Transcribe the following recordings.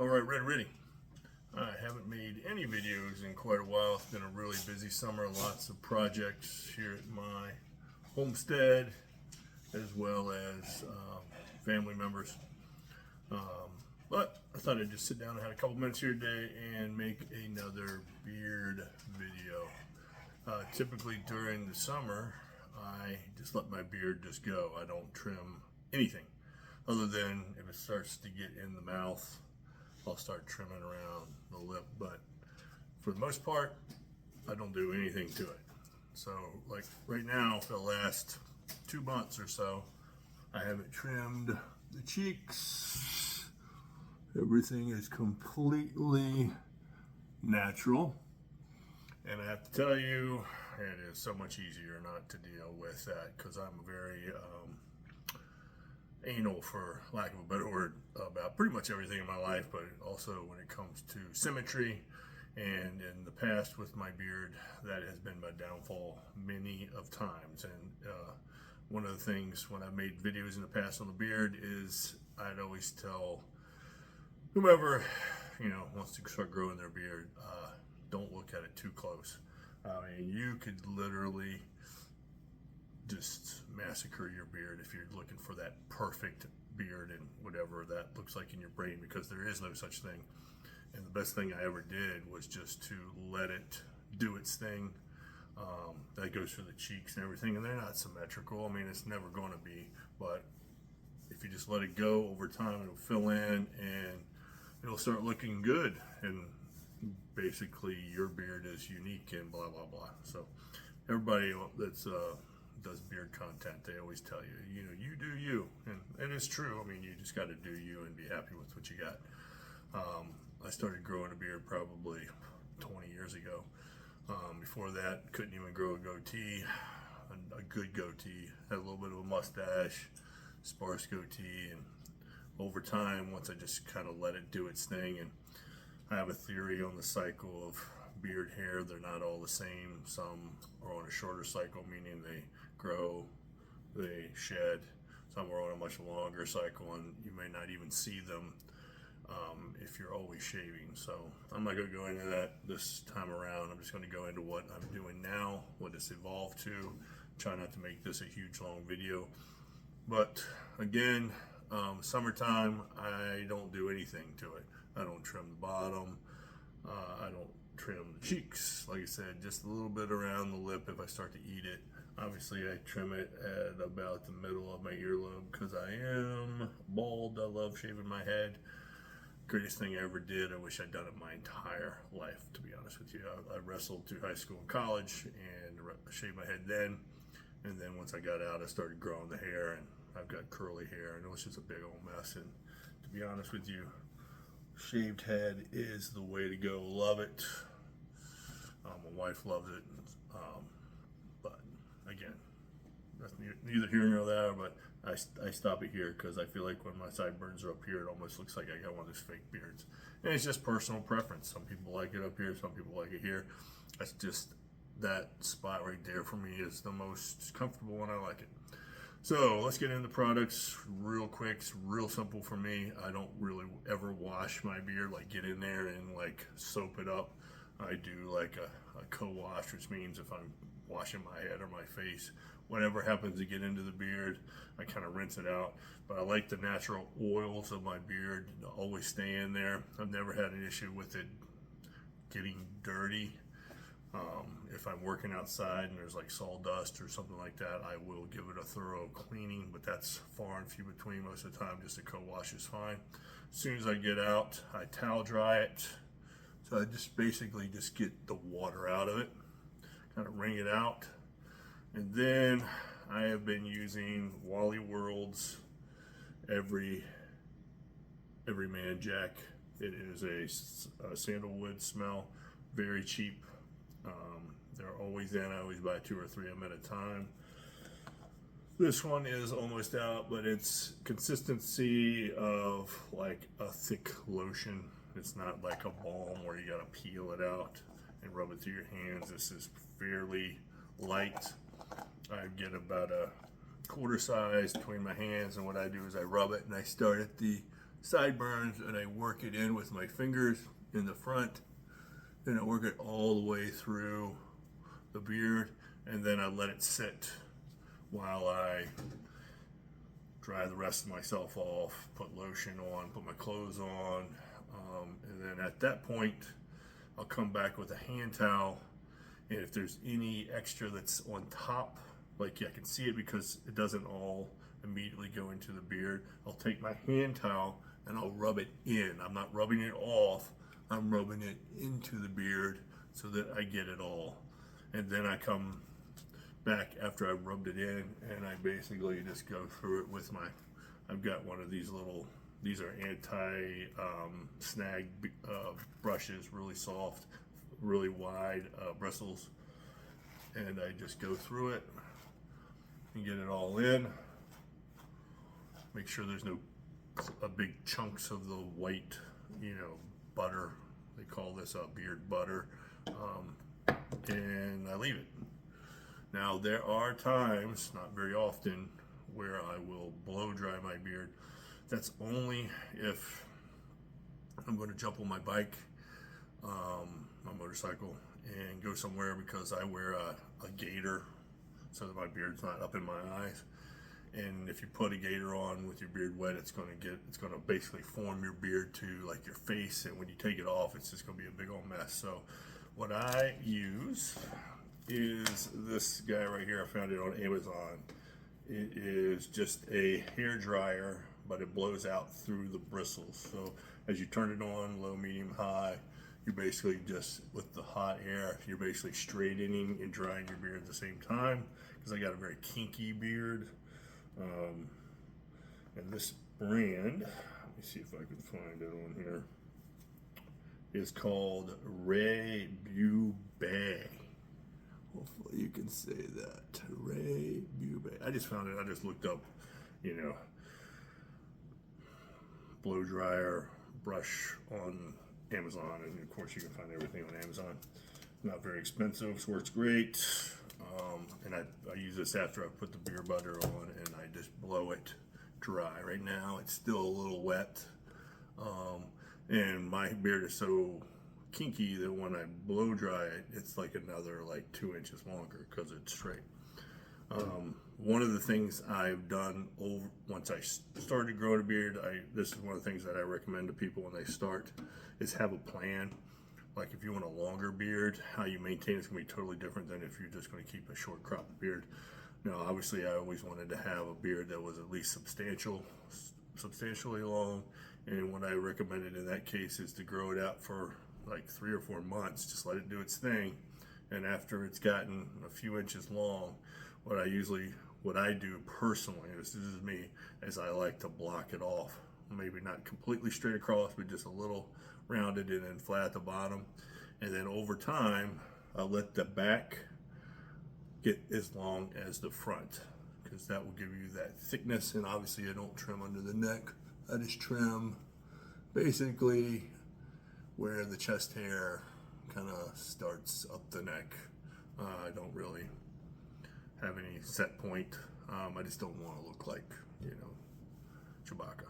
Alright, ready. I haven't made any videos in quite a while. It's been a really busy summer, lots of projects here at my homestead, as well as family members. But I thought I'd just sit down and have a couple minutes here today and make another beard video. Typically during the summer, I just let my beard just go. I don't trim anything, other than if it starts to get in the mouth, I'll start trimming around the lip, but for the most part, I don't do anything to it. So like right now, for the last 2 months or so, I haven't trimmed the cheeks. Everything is completely natural. And I have to tell you, it is so much easier not to deal with that because I'm very anal, for lack of a better word, about pretty much everything in my life, but also when it comes to symmetry. And in the past with my beard, that has been my downfall many of times. And one of the things when I made videos in the past on the beard is I'd always tell whomever wants to start growing their beard, don't look at it too close. I mean, you could literally just massacre your beard if you're looking for that perfect beard and whatever that looks like in your brain, because there is no such thing. And the best thing I ever did was just to let it do its thing. That goes for the cheeks and everything, and they're not symmetrical. I mean, it's never going to be, but if you just let it go over time, it'll fill in and it'll start looking good. And basically your beard is unique and blah blah blah. So everybody that's does beard content, they always tell you, you do you, and it is true. I mean, you just got to do you and be happy with what you got. I started growing a beard probably 20 years ago. Before that, couldn't even grow a goatee, a good goatee. Had a little bit of a mustache, sparse goatee, and over time, once I just kind of let it do its thing, and I have a theory on the cycle of beard hair. They're not all the same. Some are on a shorter cycle, meaning they grow, they shed. Some are on a much longer cycle, and you may not even see them if you're always shaving. So I'm not going to go into that this time around. I'm just going to go into what I'm doing now, what it's evolved to. Try not to make this a huge long video, but again, summertime, I don't do anything to it. I don't trim the bottom. I don't trim the cheeks. Like I said, just a little bit around the lip if I start to eat it. Obviously, I trim it at about the middle of my earlobe because I am bald. I love shaving my head. Greatest thing I ever did. I wish I'd done it my entire life, to be honest with you. I wrestled through high school and college and shaved my head then. And then once I got out, I started growing the hair, and I've got curly hair, and it was just a big old mess. And to be honest with you, shaved head is the way to go. Love it. My wife loves it. But again, that's neither here nor there, but I stop it here because I feel like when my sideburns are up here, it almost looks like I got one of those fake beards. And it's just personal preference. Some people like it up here, some people like it here. That's just, that spot right there for me is the most comfortable when I like it. So let's get into products real quick. It's real simple for me. I don't really ever wash my beard, like get in there and like soap it up. I do like a co-wash, which means if I'm washing my head or my face, whatever happens to get into the beard, I kind of rinse it out. But I like the natural oils of my beard to always stay in there. I've never had an issue with it getting dirty. If I'm working outside and there's like sawdust or something like that, I will give it a thorough cleaning, but that's far and few between. Most of the time, just a co-wash is fine. As soon as I get out, I towel dry it. So I just basically just get the water out of it, kind of wring it out. And then I have been using Wally World's Every Man Jack. It is a sandalwood smell, very cheap. They're always in. I always buy 2 or 3 of them at a time. This one is almost out, but it's consistency of like a thick lotion. It's not like a balm where you gotta peel it out and rub it through your hands. This is fairly light. I get about a quarter size between my hands, and what I do is I rub it and I start at the sideburns, and I work it in with my fingers in the front. Then I work it all the way through the beard, and then I let it sit while I dry the rest of myself off, put lotion on, put my clothes on, and then at that point I'll come back with a hand towel, and if there's any extra that's on top, like I can see it because it doesn't all immediately go into the beard, I'll take my hand towel and I'll rub it in. I'm not rubbing it off, I'm rubbing it into the beard so that I get it all. And then I come back after I rubbed it in, and I basically just go through it with I've got one of these these are anti-snag brushes, really soft, really wide bristles, and I just go through it and get it all in. Make sure there's no big chunks of the white, butter. They call this beard butter, and I leave it. Now there are times, not very often, where I will blow dry my beard. That's only if I'm going to jump on my bike, my motorcycle, and go somewhere because I wear a gaiter so that my beard's not up in my eyes. And if you put a gaiter on with your beard wet, it's going to basically form your beard to like your face, and when you take it off, it's just going to be a big old mess. So what I use is this guy right here. I found it on Amazon. It is just a hair dryer, but it blows out through the bristles. So as you turn it on, low, medium, high, you basically just, with the hot air, you're basically straightening and drying your beard at the same time, because I got a very kinky beard. And this brand, let me see if I can find it on here, is called Ray Bubay. Hopefully you can say that. Ray Bubay. I just found it. I just looked up, blow dryer brush on Amazon, and of course you can find everything on Amazon. Not very expensive, so works great. And I use this after I put the beard butter on, and I just blow it dry. Right now it's still a little wet, and my beard is so kinky that when I blow dry it, it's like another 2 inches longer because it's straight. One of the things I've done once I started growing a beard, this is one of the things that I recommend to people when they start, is have a plan. Like if you want a longer beard, how you maintain it's going to be totally different than if you're just going to keep a short cropped beard. Now, obviously, I always wanted to have a beard that was at least substantially long, and what I recommended in that case is to grow it out for 3 or 4 months. Just let it do its thing, and after it's gotten a few inches long, what I do personally, this is me, is I like to block it off. Maybe not completely straight across, but just a little rounded and then flat at the bottom. And then over time, I'll let the back get as long as the front, because that will give you that thickness. And obviously I don't trim under the neck. I just trim basically where the chest hair kind of starts up the neck. I don't really have any set point. I just don't want to look like, Chewbacca.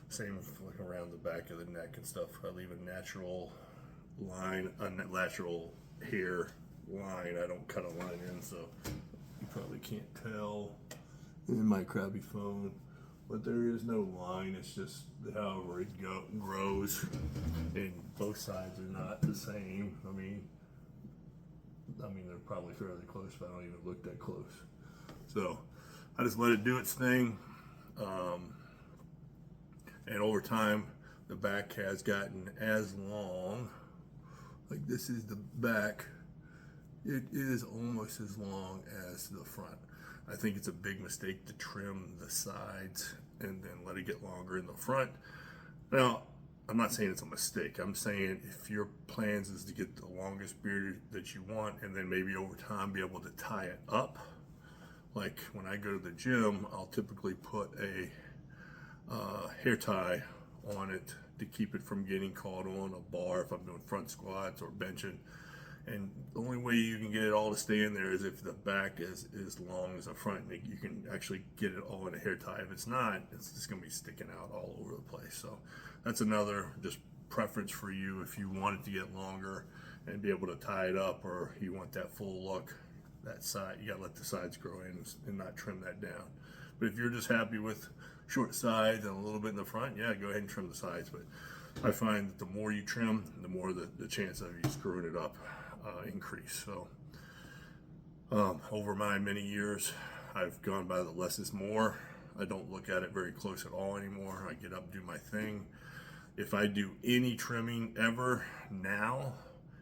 Same around the back of the neck and stuff. I leave a natural line, a natural hair line. I don't cut a line in, so you probably can't tell in my crappy phone, but there is no line. It's just however it grows, and both sides are not the same. I mean they're probably fairly close, but I don't even look that close. So I just let it do its thing. And over time, the back has gotten as long. Like this is the back. It is almost as long as the front. I think it's a big mistake to trim the sides and then let it get longer in the front. Now, I'm not saying it's a mistake. I'm saying if your plans is to get the longest beard that you want, and then maybe over time be able to tie it up. Like when I go to the gym, I'll typically put a hair tie on it to keep it from getting caught on a bar if I'm doing front squats or benching. And the only way you can get it all to stay in there is if the back is as long as the front, and you can actually get it all in a hair tie. If it's not, it's just going to be sticking out all over the place. So that's another just preference for you. If you want it to get longer and be able to tie it up, or you want that full look, that side, you got to let the sides grow in and not trim that down. But if you're just happy with short sides and a little bit in the front, yeah, go ahead and trim the sides. But I find that the more you trim, the more the chance of you screwing it up increase. So over my many years, I've gone by the less is more. I don't look at it very close at all anymore. I get up, do my thing. If I do any trimming ever now,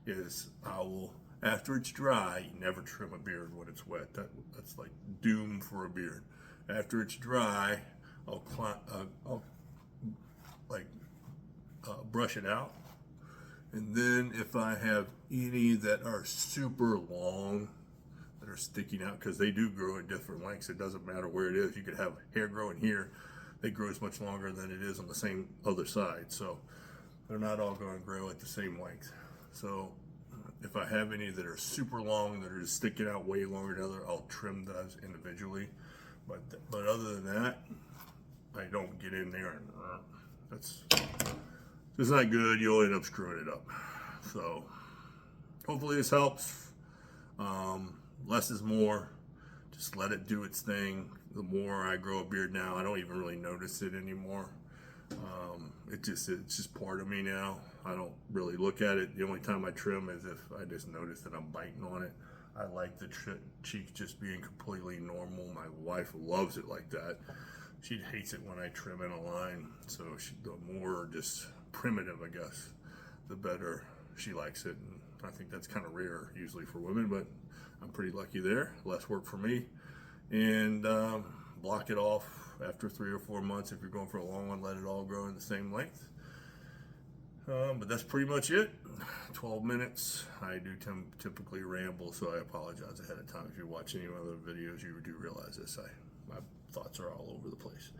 is I will, after it's dry, you never trim a beard when it's wet. That's like doom for a beard. After it's dry, I'll brush it out. And then if I have any that are super long, that are sticking out, because they do grow at different lengths, it doesn't matter where it is. You could have hair growing here, it grows much longer than it is on the same other side. So they're not all going to grow at the same length. So if I have any that are super long, that are just sticking out way longer than other, I'll trim those individually. But other than that, I don't get in there and it's not good. You'll end up screwing it up. So hopefully this helps. Less is more. Just let it do its thing. The more I grow a beard now, I don't even really notice it anymore. It's just part of me now. I don't really look at it. The only time I trim is if I just notice that I'm biting on it. I like the cheeks just being completely normal. My wife loves it like that. She hates it when I trim in a line. So the more just primitive, I guess, the better she likes it. And I think that's kind of rare usually for women, but I'm pretty lucky there. Less work for me. And block it off after 3 or 4 months. If you're going for a long one, let it all grow in the same length. But that's pretty much it. 12 minutes. I do typically ramble, so I apologize ahead of time. If you watch any other videos, you do realize this. My thoughts are all over the place.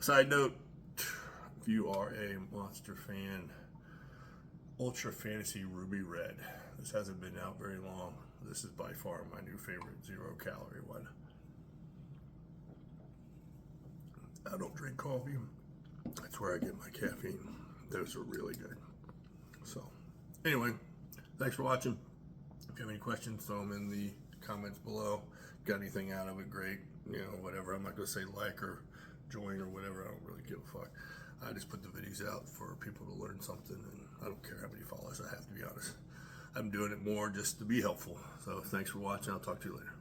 Side note, if you are a Monster fan, Ultra Fantasy Ruby Red. This hasn't been out very long. This is by far my new favorite 0-calorie one. I don't drink coffee. That's where I get my caffeine. Those are really good. So, anyway, thanks for watching. If you have any questions, throw them in the comments below. Got anything out of it, great. You know, whatever. I'm not going to say like or join or whatever. I don't really give a fuck. I just put the videos out for people to learn something, and I don't care how many followers I have, to be honest. I'm doing it more just to be helpful. So, thanks for watching. I'll talk to you later.